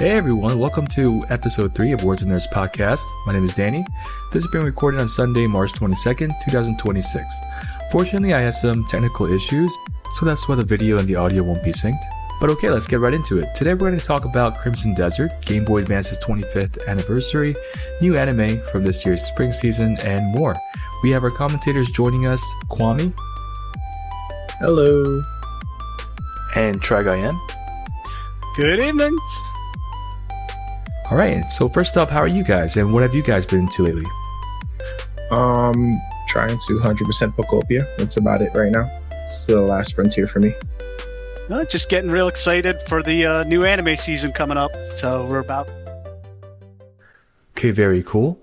Hey everyone, welcome to episode 3 of Words and Nerds podcast. My name is Danny. This is being recorded on Sunday, March 22nd, 2026. Fortunately, I had some technical issues, so that's why the video and the audio won't be synced. But okay, let's get right into it. Today we're going to talk about Crimson Desert, Game Boy Advance's 25th anniversary, new anime from this year's spring season, and more. We have our commentators joining us, Kwame. Hello. And Tragayan. Good evening. Alright, so first up, how are you guys, and what have you guys been into lately? Trying to 100% Pokopia. That's about it right now. It's the last frontier for me. Just getting real excited for the new anime season coming up. So we're about. Okay, very cool.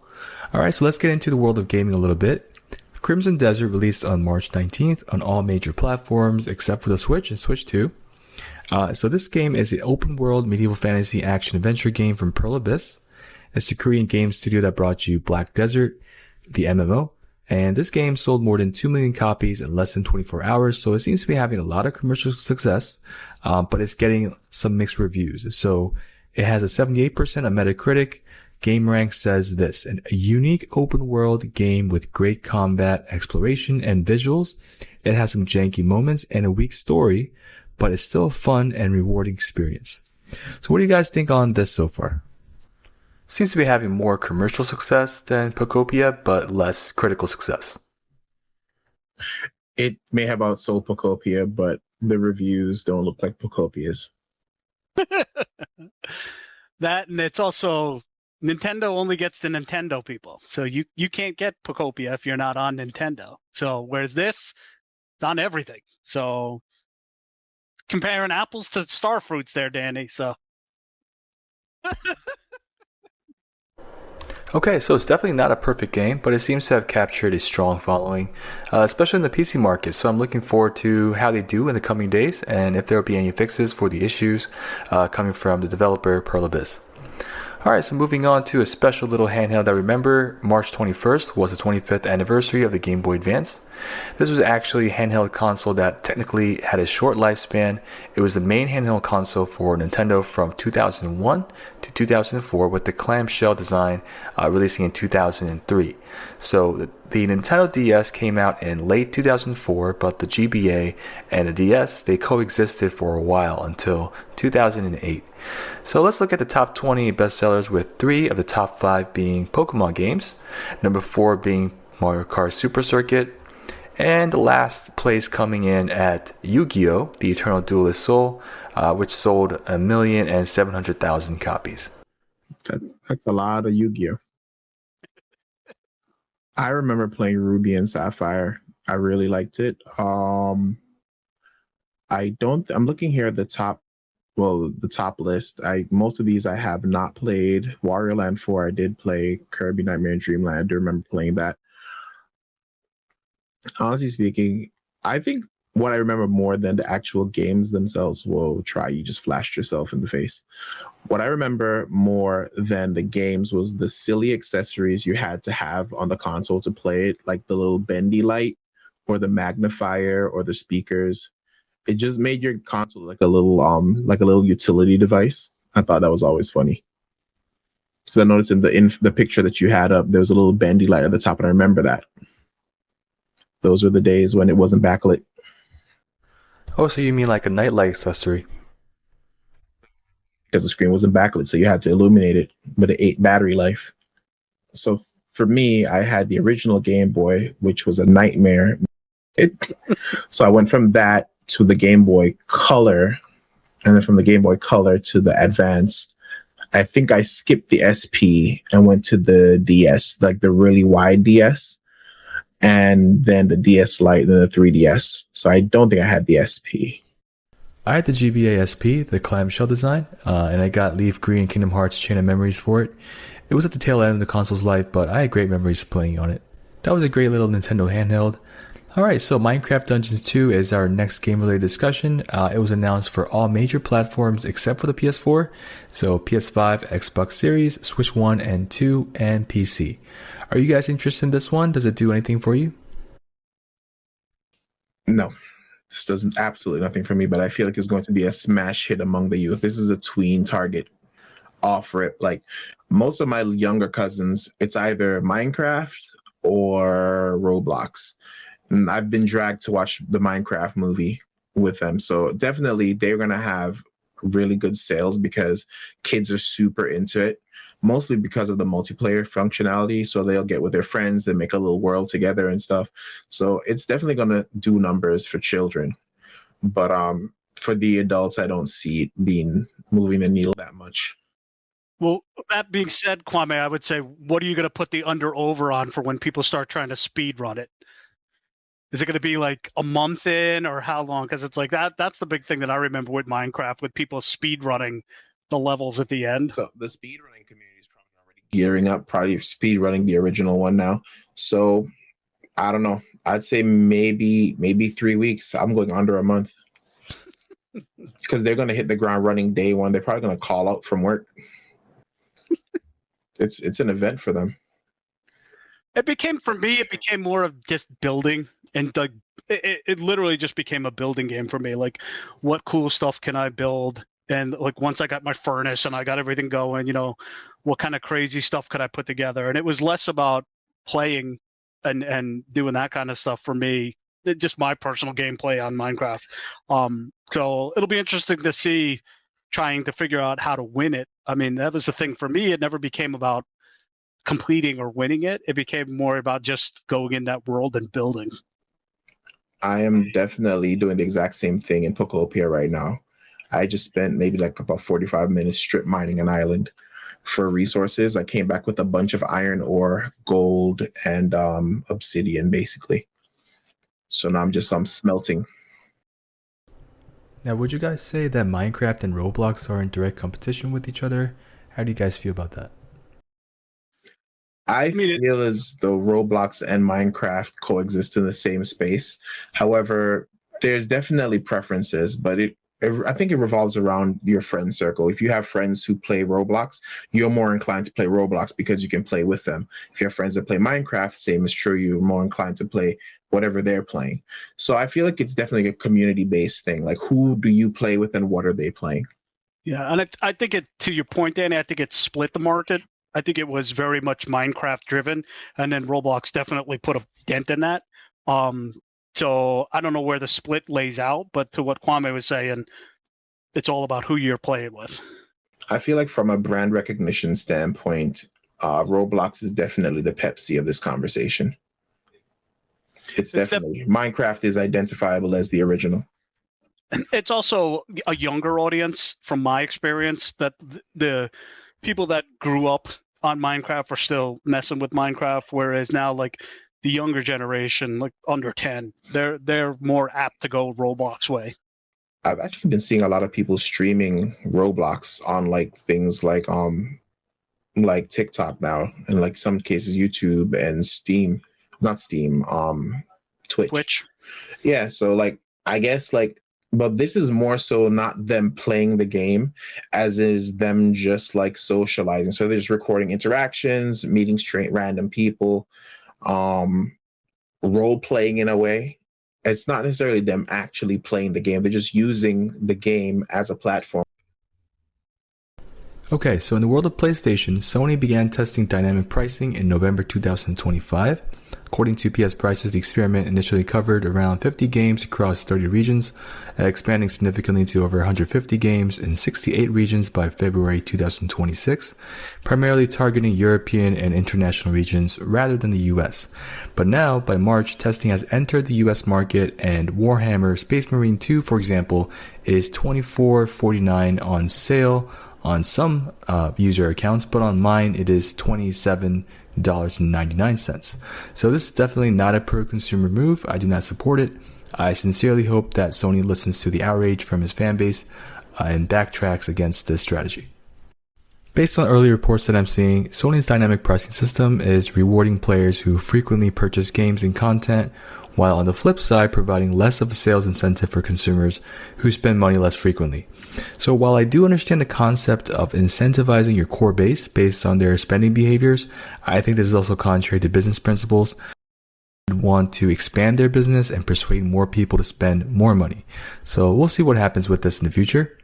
Alright, so let's get into the world of gaming a little bit. Crimson Desert released on March 19th on all major platforms except for the Switch and Switch 2. So this game is an open-world medieval fantasy action-adventure game from Pearl Abyss. It's the Korean game studio that brought you Black Desert, the MMO. And this game sold more than 2 million copies in less than 24 hours, so it seems to be having a lot of commercial success, but it's getting some mixed reviews. So it has a 78% on Metacritic. GameRank says this: a unique open-world game with great combat, exploration, and visuals. It has some janky moments and a weak story, but it's still a fun and rewarding experience. So what do you guys think on this so far? Seems to be having more commercial success than Pokopia, but less critical success. It may have outsold Pokopia, but the reviews don't look like Pokopia's. That, and it's also Nintendo only gets the Nintendo people. So you can't get Pokopia if you're not on Nintendo. So whereas this, it's on everything. So comparing apples to star fruits there, Danny. So Okay, so it's definitely not a perfect game, but it seems to have captured a strong following, especially in the PC market. So I'm looking forward to how they do in the coming days and if there will be any fixes for the issues coming from the developer Pearl Abyss. Alright, so moving on to a special little handheld I remember. March 21st was the 25th anniversary of the Game Boy Advance. This was actually a handheld console that technically had a short lifespan. It was the main handheld console for Nintendo from 2001 to 2004, with the clamshell design releasing in 2003. So the Nintendo DS came out in late 2004, but the GBA and the DS, they coexisted for a while until 2008. So let's look at the top 20 bestsellers, with 3 of the top 5 being Pokemon games, number 4 being Mario Kart Super Circuit, and the last place coming in at Yu-Gi-Oh! The Eternal Duelist Soul, which sold 1,700,000 copies. That's a lot of Yu-Gi-Oh! I remember playing Ruby and Sapphire. I really liked it. I'm looking here at the top list. Most of these I have not played. Wario Land 4 I did play. Kirby Nightmare and Dreamland, I do remember playing that. Honestly speaking, I think what I remember more than the actual games themselves, you just flashed yourself in the face. What I remember more than the games was the silly accessories you had to have on the console to play it, like the little bendy light or the magnifier or the speakers. It just made your console like a little utility device. I thought that was always funny. Because I noticed in the picture that you had up, there was a little bendy light at the top, and I remember that. Those were the days when it wasn't backlit. Oh, so you mean like a nightlight accessory? Because the screen wasn't backlit, so you had to illuminate it, but it ate battery life. So for me, I had the original Game Boy, which was a nightmare. So I went from that to the Game Boy Color, and then from the Game Boy Color to the Advance. I think I skipped the SP and went to the DS, like the really wide DS, and then the DS Lite, and then the 3DS. So I don't think I had the SP. I had the GBA SP, the clamshell design, and I got Leaf Green and Kingdom Hearts Chain of Memories for it. It was at the tail end of the console's life, but I had great memories playing on it. That was a great little Nintendo handheld. Alright, so Minecraft Dungeons 2 is our next game-related discussion. It was announced for all major platforms except for the PS4, so PS5, Xbox Series, Switch 1 and 2, and PC. Are you guys interested in this one? Does it do anything for you? No. This does absolutely nothing for me, but I feel like it's going to be a smash hit among the youth. This is a tween target. offer it. Like most of my younger cousins, it's either Minecraft or Roblox. And I've been dragged to watch the Minecraft movie with them. So definitely they're going to have really good sales because kids are super into it, mostly because of the multiplayer functionality. So they'll get with their friends and make a little world together and stuff. So it's definitely going to do numbers for children. But for the adults, I don't see it being moving the needle that much. Well, that being said, Kwame, I would say, what are you going to put the under-over on for when people start trying to speed run it? Is it going to be like a month in, or how long? Because it's like that's the big thing that I remember with Minecraft, with people speed running the levels at the end. So the speed running community is probably already gearing up, probably speed running the original one now. So I don't know. I'd say maybe 3 weeks. I'm going under a month because they're going to hit the ground running day one. They're probably going to call out from work. It's an event for them. For me, it became more of just building, and like it literally just became a building game for me. Like, what cool stuff can I build? And like once I got my furnace and I got everything going, what kind of crazy stuff could I put together? And it was less about playing and doing that kind of stuff for me. Just my personal gameplay on Minecraft. So it'll be interesting to see, trying to figure out how to win it. I mean, that was the thing for me. It never became about completing or winning it. It became more about just going in that world and building. I am definitely doing the exact same thing in Pokopia right now. I just spent maybe like about 45 minutes strip mining an island for resources. I came back with a bunch of iron ore, gold, and obsidian, basically. So now I'm smelting. Now, would you guys say that Minecraft and Roblox are in direct competition with each other? How do you guys feel about that? I feel as though Roblox and Minecraft coexist in the same space. However, there's definitely preferences, but I think it revolves around your friend circle. If you have friends who play Roblox, you're more inclined to play Roblox because you can play with them. If you have friends that play Minecraft, same is true. You're more inclined to play whatever they're playing. So I feel like it's definitely a community-based thing. Like, who do you play with and what are they playing? Yeah, and I think to your point, Danny, I think it split the market. I think it was very much Minecraft driven, and then Roblox definitely put a dent in that. So I don't know where the split lays out, but to what Kwame was saying, it's all about who you're playing with. I feel like from a brand recognition standpoint, Roblox is definitely the Pepsi of this conversation. It's definitely Minecraft is identifiable as the original. It's also a younger audience, from my experience, that the people that grew up on Minecraft are still messing with Minecraft, whereas now, like, the younger generation, like under 10, they're more apt to go Roblox way. I've actually been seeing a lot of people streaming Roblox on like things like TikTok now, and like some cases YouTube and Steam, not Steam, Twitch. Yeah, so like I guess like, but this is more so not them playing the game as is them just like socializing. So they're just recording interactions, meeting straight random people, role playing in a way. It's not necessarily them actually playing the game. They're just using the game as a platform. Okay, so in the world of PlayStation, Sony began testing dynamic pricing in November 2025. According to PS Prices, the experiment initially covered around 50 games across 30 regions, expanding significantly to over 150 games in 68 regions by February 2026, primarily targeting European and international regions rather than the US. But now, by March, testing has entered the US market, and Warhammer Space Marine 2, for example, is $24.49 on sale on some user accounts, but on mine it is $27.99. So this is definitely not a pro-consumer move. I do not support it. I sincerely hope that Sony listens to the outrage from his fan base and backtracks against this strategy. Based on early reports that I'm seeing, Sony's dynamic pricing system is rewarding players who frequently purchase games and content, while on the flip side providing less of a sales incentive for consumers who spend money less frequently. So while I do understand the concept of incentivizing your core base based on their spending behaviors, I think this is also contrary to business principles. They want to expand their business and persuade more people to spend more money. So we'll see what happens with this in the future.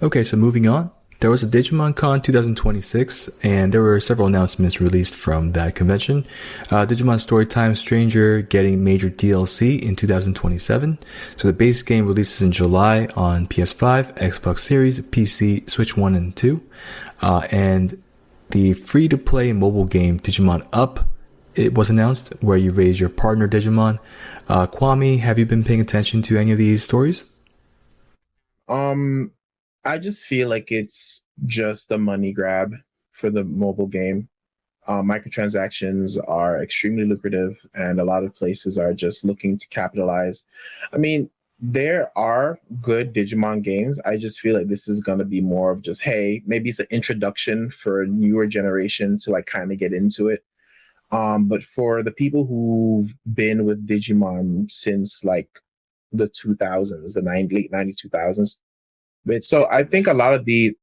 Okay, so moving on. There was a Digimon Con 2026, and there were several announcements released from that convention. Digimon Storytime Stranger getting major DLC in 2027. So the base game releases in July on PS5, Xbox Series, PC, Switch 1 and 2. And the free-to-play mobile game Digimon Up, it was announced, where you raise your partner Digimon. Kwame, have you been paying attention to any of these stories? I just feel like it's just a money grab for the mobile game. Microtransactions are extremely lucrative, and a lot of places are just looking to capitalize. I mean, there are good Digimon games. I just feel like this is going to be more of just, hey, maybe it's an introduction for a newer generation to like kind of get into it. But for the people who've been with Digimon since like the 2000s, late 90s, 2000s, so I think a lot of these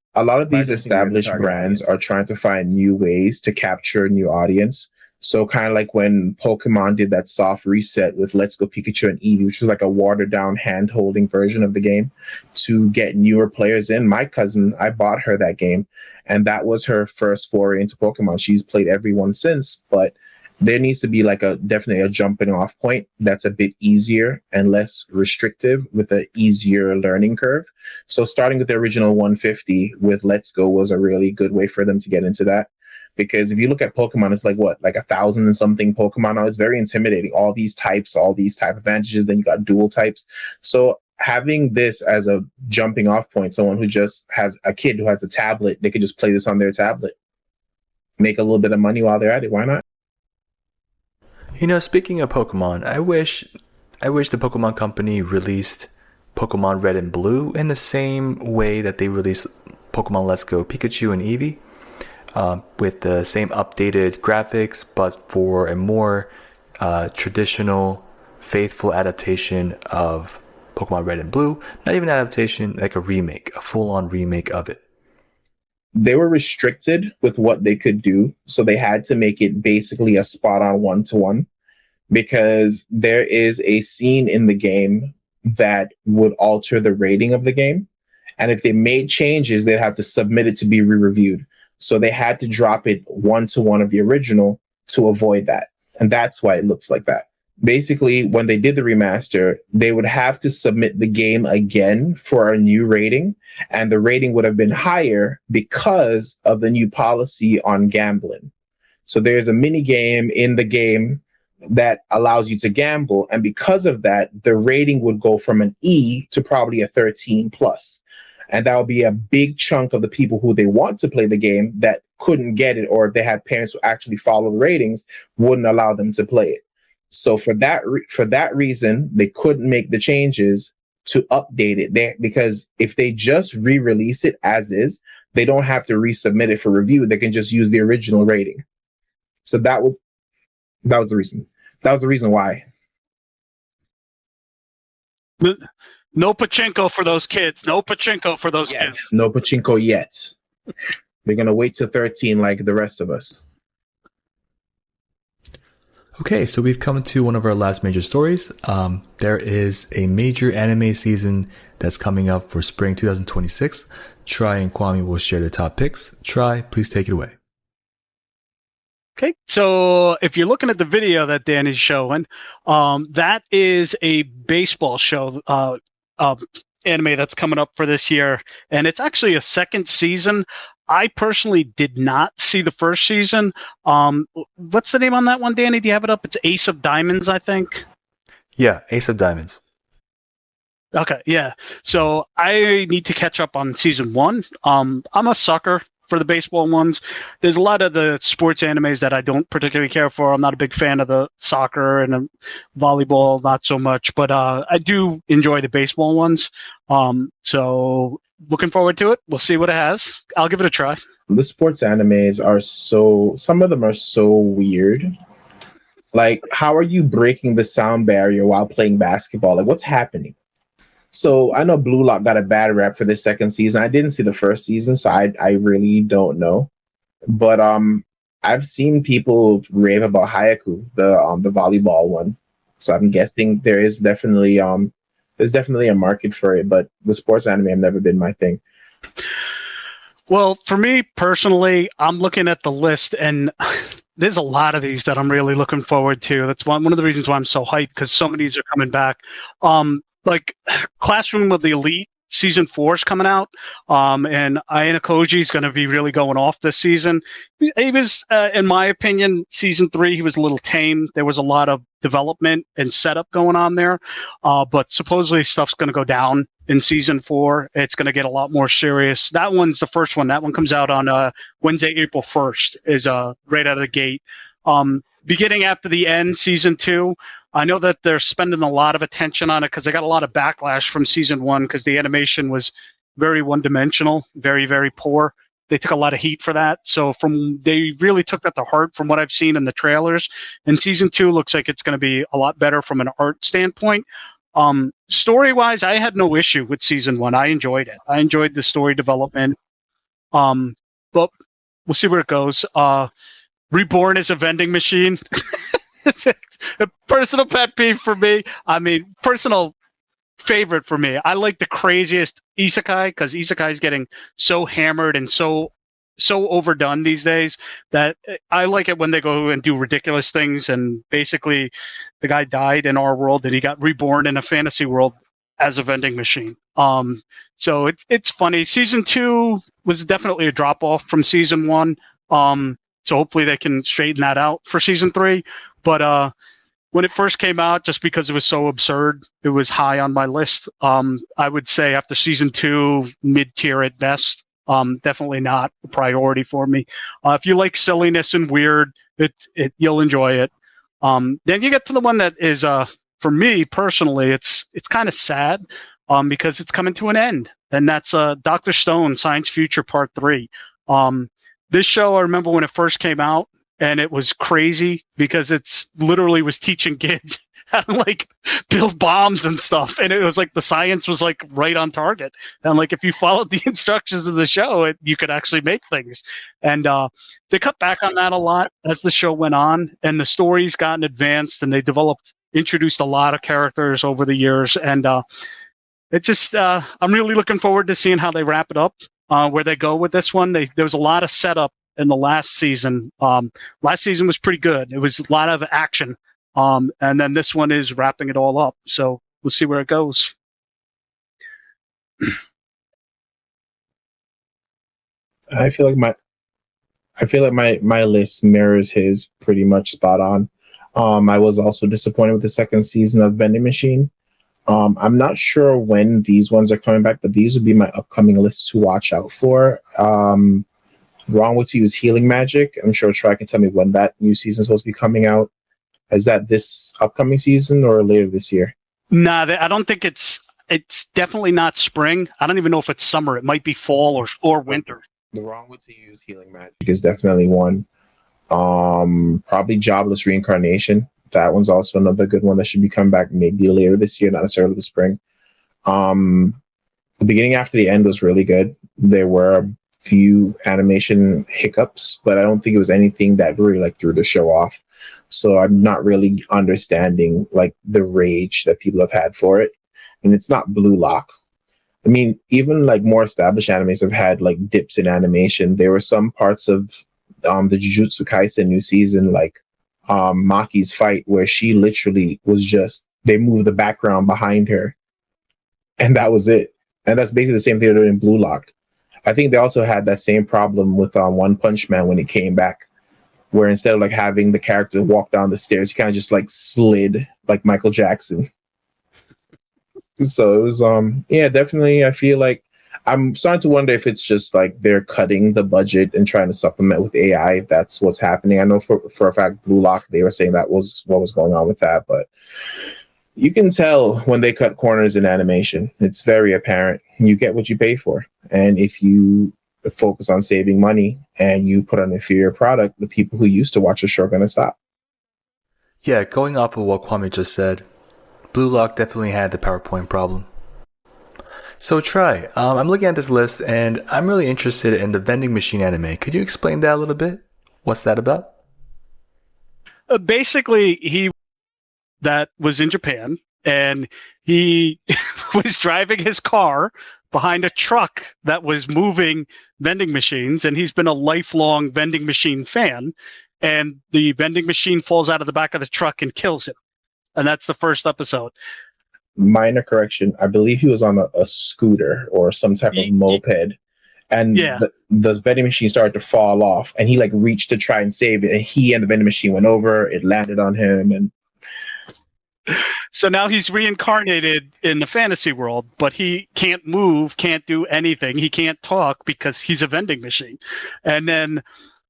established brands are trying to find new ways to capture a new audience. So kind of like when Pokemon did that soft reset with Let's Go Pikachu and Eevee, which was like a watered down hand holding version of the game to get newer players in. My cousin, I bought her that game, and that was her first foray into Pokemon. She's played everyone since, but there needs to be like definitely a jumping off point that's a bit easier and less restrictive with an easier learning curve. So starting with the original 150 with Let's Go was a really good way for them to get into that. Because if you look at Pokemon, it's like 1,000 and something Pokemon now. It's very intimidating. All these type advantages. Then you got dual types. So having this as a jumping off point, someone who just has a kid who has a tablet, they could just play this on their tablet, make a little bit of money while they're at it. Why not? Speaking of Pokemon, I wish the Pokemon Company released Pokemon Red and Blue in the same way that they released Pokemon Let's Go Pikachu and Eevee, with the same updated graphics, but for a more traditional, faithful adaptation of Pokemon Red and Blue. Not even adaptation, like a remake, a full-on remake of it. They were restricted with what they could do, so they had to make it basically a spot-on one-to-one, because there is a scene in the game that would alter the rating of the game, and if they made changes, they'd have to submit it to be re-reviewed. So they had to drop it one-to-one of the original to avoid that, and that's why it looks like that. Basically, when they did the remaster, they would have to submit the game again for a new rating, and the rating would have been higher because of the new policy on gambling. So there's a mini game in the game that allows you to gamble, and because of that, the rating would go from an E to probably a 13 plus. And that would be a big chunk of the people who they want to play the game that couldn't get it, or if they had parents who actually follow the ratings, wouldn't allow them to play it. So for that reason, they couldn't make the changes to update it because if they just re-release it as is, they don't have to resubmit it for review. They can just use the original rating. So that was the reason. That was the reason why. No pachinko for those kids. No pachinko for those kids. No pachinko yet. They're gonna wait till 13 like the rest of us. Okay, so we've come to one of our last major stories. There is a major anime season that's coming up for spring 2026. Try and Kwame will share the top picks. Try, please take it away. Okay, so if you're looking at the video that Danny's showing, that is a baseball show anime that's coming up for this year, and it's actually a second season. I personally did not see the first season. What's the name on that one, Danny? Do you have it up? It's Ace of Diamonds, I think. Yeah, Ace of Diamonds. Okay, yeah. So I need to catch up on season 1. I'm a sucker for the baseball ones. There's a lot of the sports animes that I don't particularly care for. I'm not a big fan of the soccer and volleyball, not so much. But I do enjoy the baseball ones. So looking forward to it. We'll see what it has. I'll give it a try. The sports animes some of them are so weird. Like, how are you breaking the sound barrier while playing basketball? Like, what's happening? So I know Blue Lock got a bad rap for this second season. I didn't see the first season, so I really don't know. But I've seen people rave about Hayaku, the volleyball one. So I'm guessing there's definitely a market for it. But the sports anime have never been my thing. Well, for me personally, I'm looking at the list, and there's a lot of these that I'm really looking forward to. That's one of the reasons why I'm so hyped, because so many of these are coming back. Like Classroom of the Elite season 4 is coming out, and Ayana Koji is going to be really going off this season. He was, in my opinion, season 3 he was a little tame. There was a lot of development and setup going on there, but supposedly stuff's going to go down in season 4. It's going to get a lot more serious. That one's the first one. That one comes out on Wednesday, April 1st, is right out of the gate. Beginning after the end, season 2, I know that they're spending a lot of attention on it because they got a lot of backlash from season 1 because the animation was very one-dimensional, very, very poor. They took a lot of heat for that. So they really took that to heart from what I've seen in the trailers. And season 2 looks like it's going to be a lot better from an art standpoint. Story-wise, I had no issue with season 1. I enjoyed it. I enjoyed the story development. But we'll see where it goes. Reborn as a vending machine. It's a personal pet peeve for me. I mean, personal favorite for me. I like the craziest isekai because isekai is getting so hammered and so overdone these days that I like it when they go and do ridiculous things. And basically, the guy died in our world and he got reborn in a fantasy world as a vending machine. So it's funny. Season 2 was definitely a drop off from season 1. So hopefully they can straighten that out for season 3. But when it first came out, just because it was so absurd, it was high on my list. I would say after season 2, mid-tier at best. Definitely not a priority for me. If you like silliness and weird, you'll enjoy it. Then you get to the one that is, for me personally, it's kind of sad because it's coming to an end, and that's Dr. Stone Science Future Part 3. This show, I remember when it first came out, and it was crazy because it's literally was teaching kids how to like build bombs and stuff, and it was like the science was like right on target, and like if you followed the instructions of the show, you could actually make things. And they cut back on that a lot as the show went on, and the stories gotten advanced, and they introduced a lot of characters over the years, and it just I'm really looking forward to seeing how they wrap it up. Where they go with this one. There was a lot of setup in the last season. Last season was pretty good. It was a lot of action. And then this one is wrapping it all up. So we'll see where it goes. I feel like my list mirrors his pretty much spot on. I was also disappointed with the second season of Vending Machine. I'm not sure when these ones are coming back, but these would be my upcoming list to watch out for. Wrong with You is Healing Magic. I'm sure Troy can tell me when that new season is supposed to be coming out. Is that this upcoming season or later this year? Nah, I don't think it's definitely not spring. I don't even know if it's summer. It might be fall or winter. The Wrong with You is Healing Magic is definitely one. Probably Jobless Reincarnation. That one's also another good one that should be coming back maybe later this year, not necessarily the spring. The beginning after the end was really good. There were a few animation hiccups, but I don't think it was anything that really like threw the show off. So I'm not really understanding like the rage that people have had for it. And it's not Blue Lock. I mean, even like more established animes have had like dips in animation. There were some parts of the Jujutsu Kaisen new season, like Maki's fight, where she literally was just, they moved the background behind her and that was it. And that's basically the same thing they did in Blue Lock. I think they also had that same problem with One Punch Man when it came back, where instead of like having the character walk down the stairs, he kind of just like slid like Michael Jackson. So it was definitely, I feel like I'm starting to wonder if it's just like they're cutting the budget and trying to supplement with AI, if that's what's happening. I know for a fact Blue Lock, they were saying that was what was going on with that, but you can tell when they cut corners in animation. It's very apparent. You get what you pay for. And if you focus on saving money and you put an inferior product, the people who used to watch the show are going to stop. Yeah, going off of what Kwame just said, Blue Lock definitely had the PowerPoint problem. So Try, I'm looking at this list and I'm really interested in the vending machine anime. Could you explain that a little bit? What's that about? Basically, he that was in Japan and he was driving his car behind a truck that was moving vending machines, and he's been a lifelong vending machine fan. And the vending machine falls out of the back of the truck and kills him. And that's the first episode. Minor correction. I believe he was on a scooter or some type of moped. And the vending machine started to fall off, and he like reached to try and save it, and he and the vending machine went over. It landed on him, and so now he's reincarnated in the fantasy world, but he can't move, can't do anything. He can't talk because he's a vending machine. And then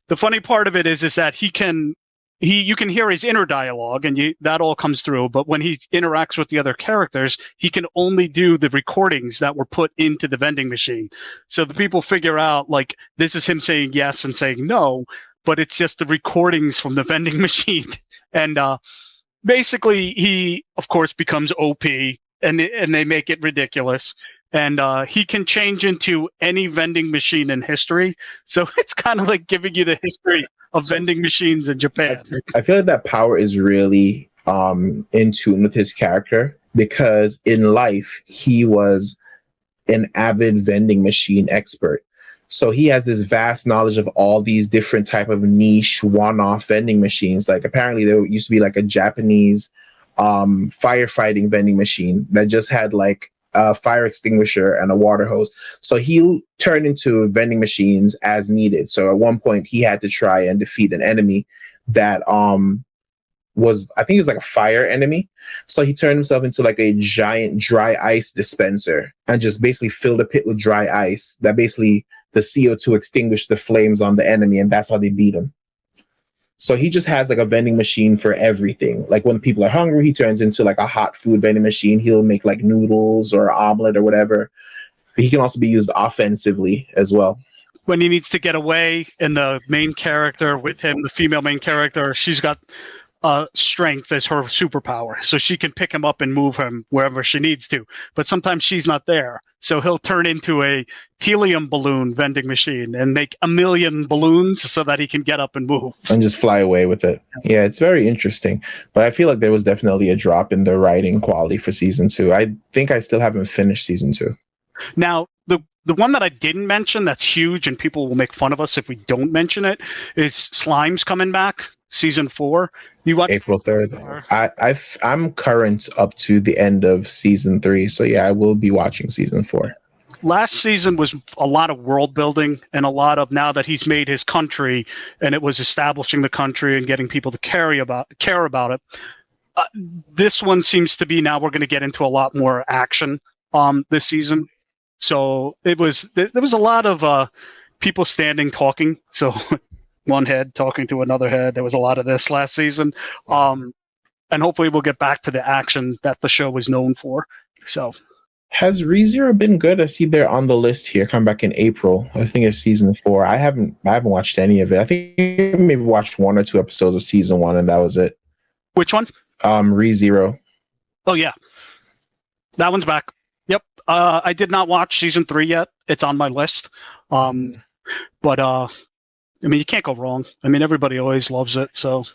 the funny part of it is that you can hear his inner dialogue, and that all comes through. But when he interacts with the other characters, he can only do the recordings that were put into the vending machine. So the people figure out, like, this is him saying yes and saying no, but it's just the recordings from the vending machine. And basically, he, of course, becomes OP, and they make it ridiculous. And he can change into any vending machine in history. So it's kind of like giving you the history of vending machines in Japan. I feel like that power is really in tune with his character, because in life, he was an avid vending machine expert. So he has this vast knowledge of all these different type of niche one-off vending machines. Like apparently there used to be like a Japanese firefighting vending machine that just had like a fire extinguisher and a water hose. So he turned into vending machines as needed. So at one point he had to try and defeat an enemy that was, I think it was like a fire enemy. So he turned himself into like a giant dry ice dispenser and just basically filled a pit with dry ice that basically the CO2 extinguished the flames on the enemy, and that's how they beat him. So he just has like a vending machine for everything. Like when people are hungry, he turns into like a hot food vending machine. He'll make like noodles or omelet or whatever. But he can also be used offensively as well. When he needs to get away, and the main character with him, the female main character, she's got strength as her superpower. So she can pick him up and move him wherever she needs to. But sometimes she's not there. So he'll turn into a helium balloon vending machine and make 1 million balloons so that he can get up and move. And just fly away with it. Yeah, it's very interesting. But I feel like there was definitely a drop in the writing quality for season 2. I think I still haven't finished season 2. Now, the one that I didn't mention that's huge, and people will make fun of us if we don't mention it, is Slime's coming back, season 4. You watch April 3rd. I'm current up to the end of season 3, so yeah, I will be watching season 4. Last season was a lot of world building and a lot of, now that he's made his country and it was establishing the country and getting people to care about it. This one seems to be, now we're going to get into a lot more action this season. So there was a lot of people standing talking. So one head talking to another head. There was a lot of this last season. And hopefully we'll get back to the action that the show was known for. So has ReZero been good? I see they're on the list here, come back in April. I think it's season 4. I haven't watched any of it. I think I maybe watched 1 or 2 episodes of season 1, and that was it. Which one? ReZero. Oh yeah. That one's back. Yep. I did not watch season 3 yet. It's on my list. But I mean, you can't go wrong. I mean, everybody always loves it. So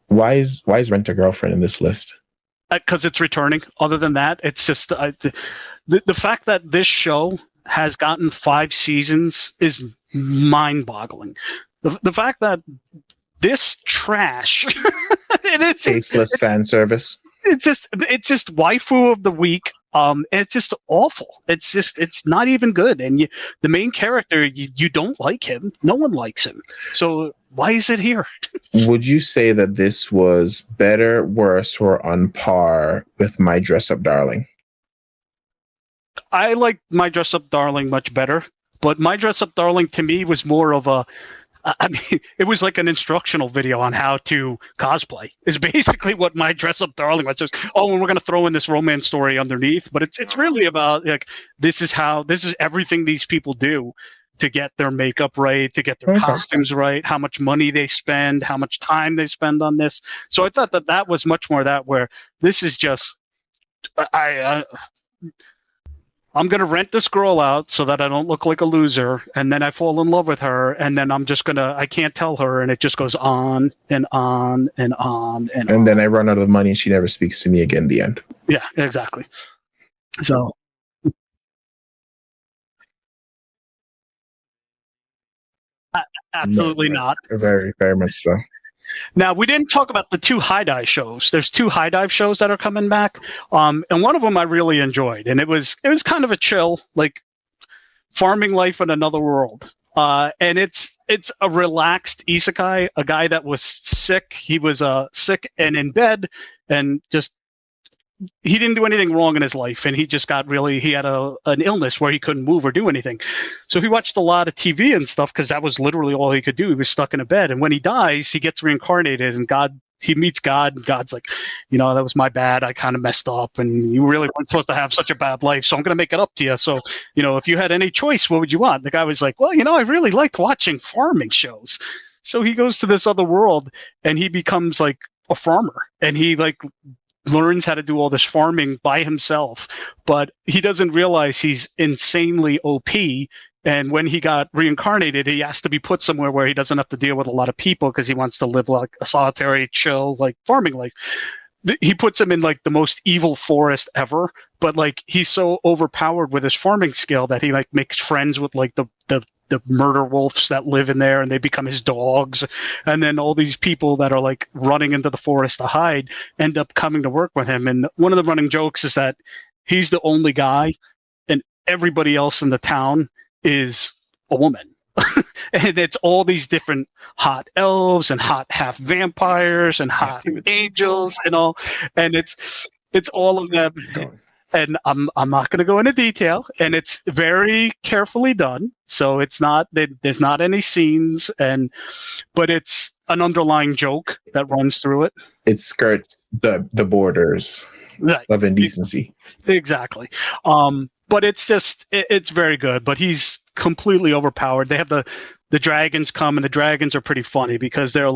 why is Rent a Girlfriend in this list? Because it's returning. Other than that, it's just the fact that this show has gotten 5 seasons is mind-boggling. The fact that this trash, it's tasteless fan service. It's just waifu of the week. It's just awful. It's not even good. And the main character, you don't like him. No one likes him. So why is it here? Would you say that this was better, worse, or on par with My Dress Up Darling? I like My Dress Up Darling much better. But My Dress Up Darling to me was more of a, I mean, it was like an instructional video on how to cosplay. Is basically what My Dress Up Darling was. Just, and we're going to throw in this romance story underneath, but it's really about like this is everything these people do to get their makeup right, to get their costumes right, how much money they spend, how much time they spend on this. So I thought that was much more that, where this is just I'm going to rent this girl out so that I don't look like a loser, and then I fall in love with her, and then I can't tell her, and it just goes on and on and on and on. And then I run out of money and she never speaks to me again, the end. Yeah, exactly. So Absolutely not. Very, very much so. Now, we didn't talk about the 2 high dive shows. There's 2 high dive shows that are coming back, and one of them I really enjoyed, and it was kind of a chill, like farming life in another world. And it's a relaxed isekai, a guy that was sick. He was sick and in bed, and just he didn't do anything wrong in his life, and he just got he had an illness where he couldn't move or do anything. So he watched a lot of TV and stuff because that was literally all he could do. He was stuck in a bed, and when he dies, he gets reincarnated, and he meets God, and God's like, that was my bad. I kind of messed up, and you really weren't supposed to have such a bad life, so I'm going to make it up to you. So, if you had any choice, what would you want? The guy was like, well, I really liked watching farming shows. So he goes to this other world, and he becomes like a farmer, and he learns how to do all this farming by himself, but he doesn't realize he's insanely OP. And when he got reincarnated, he has to be put somewhere where he doesn't have to deal with a lot of people because he wants to live like a solitary, chill, farming life. He puts him in the most evil forest ever, but he's so overpowered with his farming skill that he makes friends with the murder wolves that live in there, and they become his dogs. And then all these people that are running into the forest to hide end up coming to work with him. And one of the running jokes is that he's the only guy, and everybody else in the town is a woman. And it's all these different hot elves and hot half vampires and hot angels and all, and it's all of them. And I'm not going to go into detail, and it's very carefully done. So it's not there's not any scenes, but it's an underlying joke that runs through it. It skirts the borders of indecency. Exactly. But it's very good. But he's completely overpowered. They have the dragons come, and the dragons are pretty funny because they're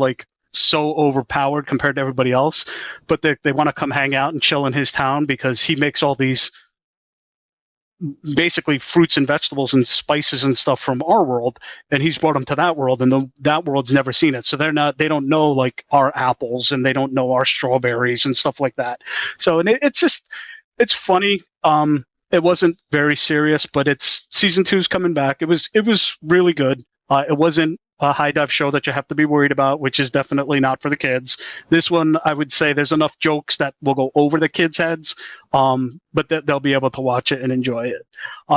so overpowered compared to everybody else, but they want to come hang out and chill in his town because he makes all these basically fruits and vegetables and spices and stuff from our world, and he's brought them to that world, and that world's never seen it, so they don't know our apples, and they don't know our strawberries and stuff like that. So it's funny. It wasn't very serious, but season 2's coming back. It was really good. It wasn't a high dive show that you have to be worried about, which is definitely not for the kids. This one, I would say there's enough jokes that will go over the kids' heads, but they'll be able to watch it and enjoy it.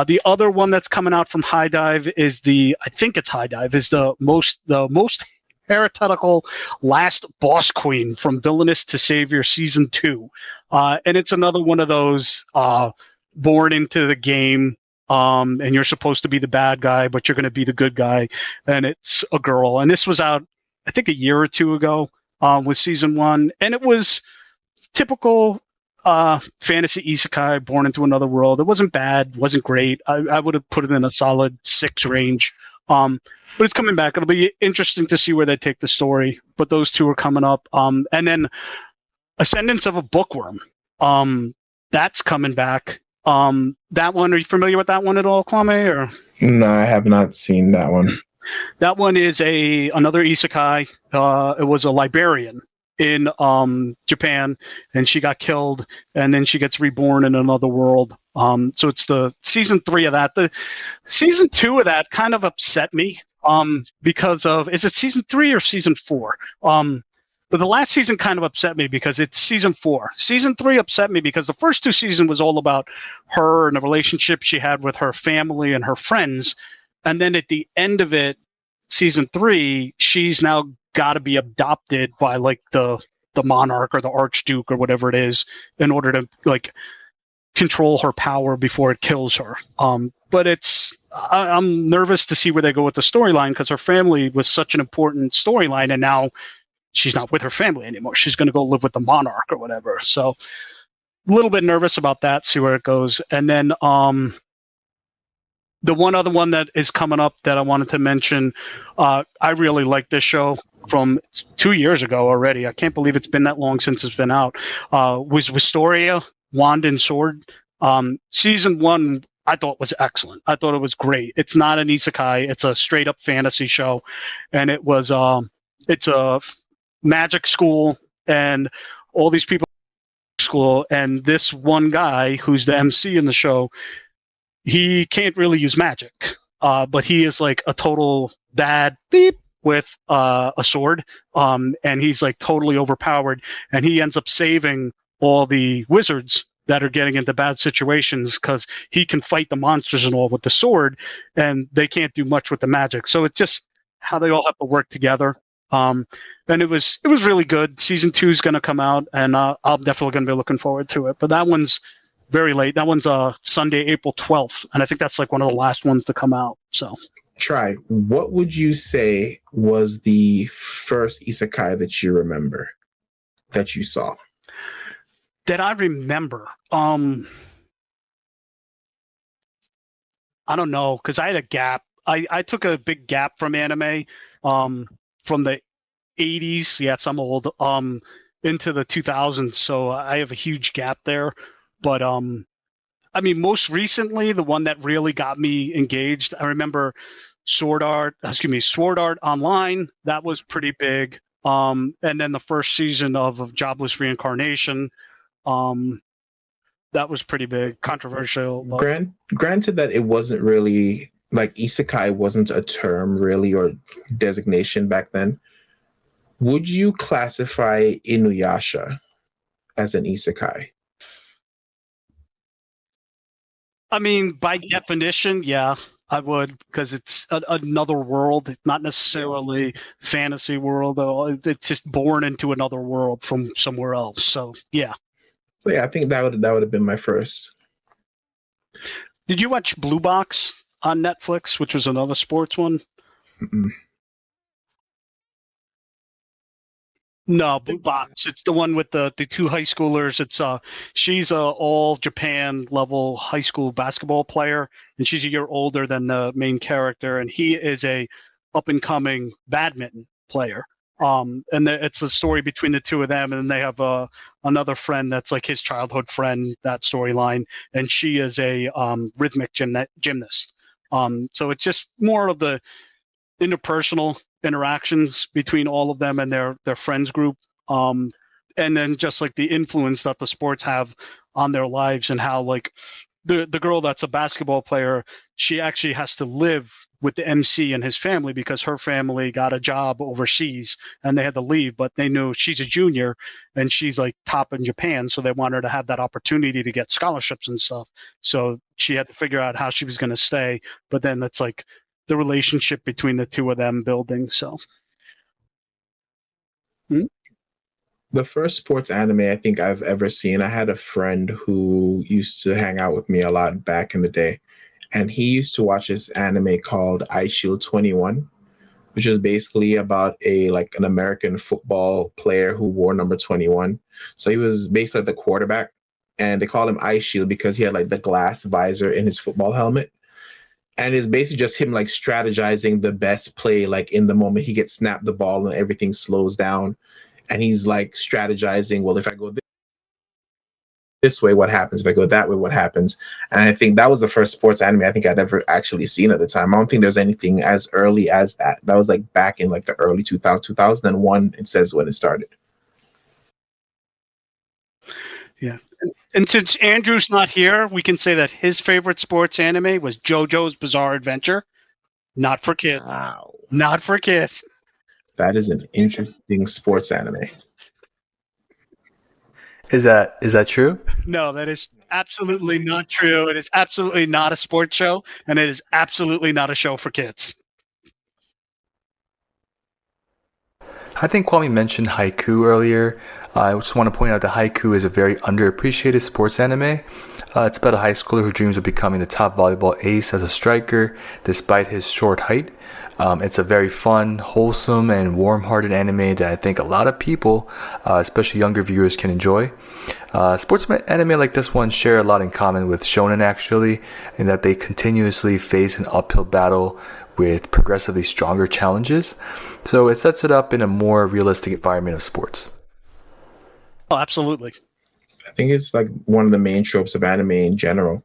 The other one that's coming out from High Dive is the most heretical Last Boss Queen from Villainous to Savior Season 2. And it's another one of those born into the game, and you're supposed to be the bad guy, but you're going to be the good guy, and it's a girl. And this was out, I think, a year or two ago with Season 1, and it was typical fantasy isekai born into another world. It wasn't bad, wasn't great. I would have put it in a solid 6 range. But it's coming back. It'll be interesting to see where they take the story. But those 2 are coming up. And then Ascendance of a Bookworm. That's coming back. That one, are you familiar with that one at all, Kwame? Or no, I have not seen that one. That one is another isekai. It was a librarian in Japan, and she got killed, and then she gets reborn in another world. So it's the season 3 of that. The season 2 of that kind of upset me because of, is it season 3 or season 4? But the last season kind of upset me because it's season 4. Season 3 upset me because the first 2 seasons was all about her and the relationship she had with her family and her friends. And then at the end of it, season 3, she's now got to be adopted by the monarch or the archduke or whatever it is in order to control her power before it kills her. But I'm nervous to see where they go with the storyline because her family was such an important storyline, and now she's not with her family anymore. She's going to go live with the monarch or whatever. So a little bit nervous about that, see where it goes. And then the one other one that is coming up that I wanted to mention, I really like this show from 2 years ago already. I can't believe it's been that long since it's been out. Was Wistoria, Wand and Sword. Season 1 I thought was excellent. I thought it was great. It's not an isekai. It's a straight up fantasy show. And it was it's a magic school, and all these people in school, and this one guy who's the MC in the show, he can't really use magic, but he is a total bad beep with a sword, and he's like totally overpowered, and he ends up saving all the wizards that are getting into bad situations because he can fight the monsters and all with the sword, and they can't do much with the magic. So it's just how they all have to work together. And it was really good. Season 2 is going to come out, and I'm definitely going to be looking forward to it. But that one's very late. That one's Sunday, April 12th, and I think that's like one of the last ones to come out. So, what would you say was the first isekai that you remember that you saw? That I remember, I don't know, because I had a gap. I took a big gap from anime, from the 80s. Yes, I'm old. Into the 2000s, so I have a huge gap there. But I mean, most recently, the one that really got me engaged, I remember Sword Art Online. That was pretty big. And then the first season of Jobless Reincarnation. That was pretty big, controversial. Granted that it wasn't really like isekai wasn't a term really or designation back then. Would you classify Inuyasha as an isekai? I mean, by definition, yeah, I would, because it's another world. It's not necessarily fantasy world, though. It's just born into another world from somewhere else. So, yeah. But yeah, I think that would have been my first. Did you watch Blue Box on Netflix, which was another sports one? Mm-mm. No, Blue Box. It's the one with the two high schoolers. It's she's a all Japan level high school basketball player, and she's a year older than the main character, and he is a up and coming badminton player. It's a story between the two of them, and then they have another friend that's like his childhood friend. That storyline, and she is a rhythmic gymnast. So it's just more of the interpersonal interactions between all of them and their friends group, and then just like the influence that the sports have on their lives, and how like the girl that's a basketball player, she actually has to live with the MC and his family because her family got a job overseas and they had to leave, but they knew she's a junior and she's like top in Japan, so they want her to have that opportunity to get scholarships and stuff. So she had to figure out how she was going to stay, but then that's like the relationship between the two of them building. So The first sports anime I think I've ever seen, I had a friend who used to hang out with me a lot back in the day, and he used to watch this anime called iShield 21, which is basically about an American football player who wore number 21. So he was basically the quarterback, and they called him Ice Shield because he had like the glass visor in his football helmet. And it's basically just him like strategizing the best play, like in the moment he gets snapped the ball and everything slows down. And he's like strategizing, well, if I go this way, what happens? If I go that way, what happens? And I think that was the first sports anime I think I'd ever actually seen at the time. I don't think there's anything as early as that. That was like back in like the early 2001, it says when it started. yeah. And since Andrew's not here, we can say that his favorite sports anime was JoJo's Bizarre Adventure. Not for kids. Wow. Not for kids. That is an interesting sports anime. Is that true? No, that is absolutely not true. It is absolutely not a sports show, and it is absolutely not a show for kids. I think Kwame mentioned Haiku earlier. I just want to point out that Haiku is a very underappreciated sports anime. It's about a high schooler who dreams of becoming the top volleyball ace as a striker, despite his short height. It's a very fun, wholesome, and warm-hearted anime that I think a lot of people, especially younger viewers, can enjoy. Sports anime like this one share a lot in common with shonen, actually, in that they continuously face an uphill battle with progressively stronger challenges. So it sets it up in a more realistic environment of sports. Oh, absolutely. I think it's like one of the main tropes of anime in general.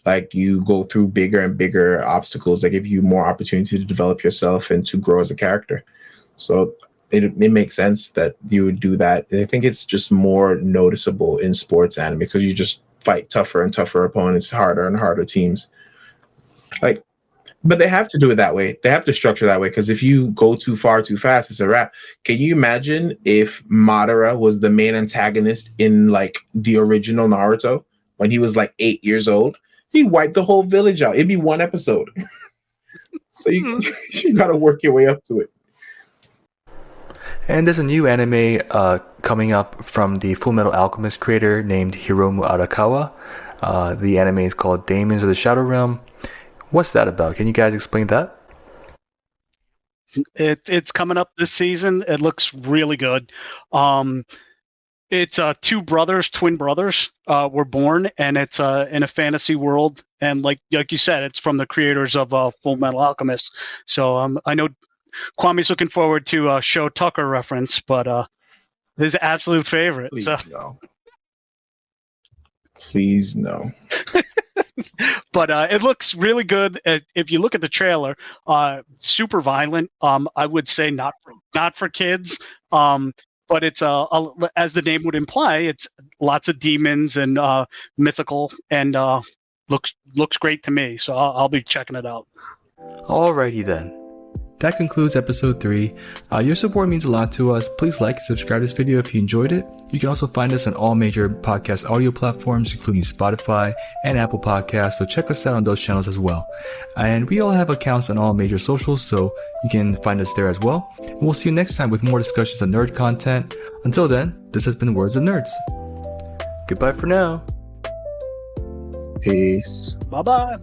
Like you go through bigger and bigger obstacles that give you more opportunity to develop yourself and to grow as a character. So it makes sense that you would do that. I think it's just more noticeable in sports anime because you just fight tougher and tougher opponents, harder and harder teams. Like But they have to do it that way. They have to structure that way because if you go too far too fast, it's a wrap. Can you imagine if Madara was the main antagonist in like the original Naruto when he was like 8 years old? He wiped the whole village out. It'd be one episode. So you got to work your way up to it. And there's a new anime coming up from the Fullmetal Alchemist creator named Hiromu Arakawa. The anime is called Demons of the Shadow Realm. What's that about? Can you guys explain that? It's coming up this season. It looks really good. It's two brothers, twin brothers, were born, and it's in a fantasy world. And like you said, it's from the creators of Full Metal Alchemist. So I know Kwame's looking forward to a Show Tucker reference, but his absolute favorite. Please So. no. Please no. But it looks really good. If you look at the trailer, super violent. I would say not for kids. But it's as the name would imply, it's lots of demons and mythical, and looks great to me. So I'll be checking it out. Alrighty then. That concludes episode 3. Your support means a lot to us. Please like and subscribe to this video if you enjoyed it. You can also find us on all major podcast audio platforms, including Spotify and Apple Podcasts, so check us out on those channels as well. And we all have accounts on all major socials, so you can find us there as well. And we'll see you next time with more discussions on nerd content. Until then, this has been Words of Nerds. Goodbye for now. Peace. Bye-bye.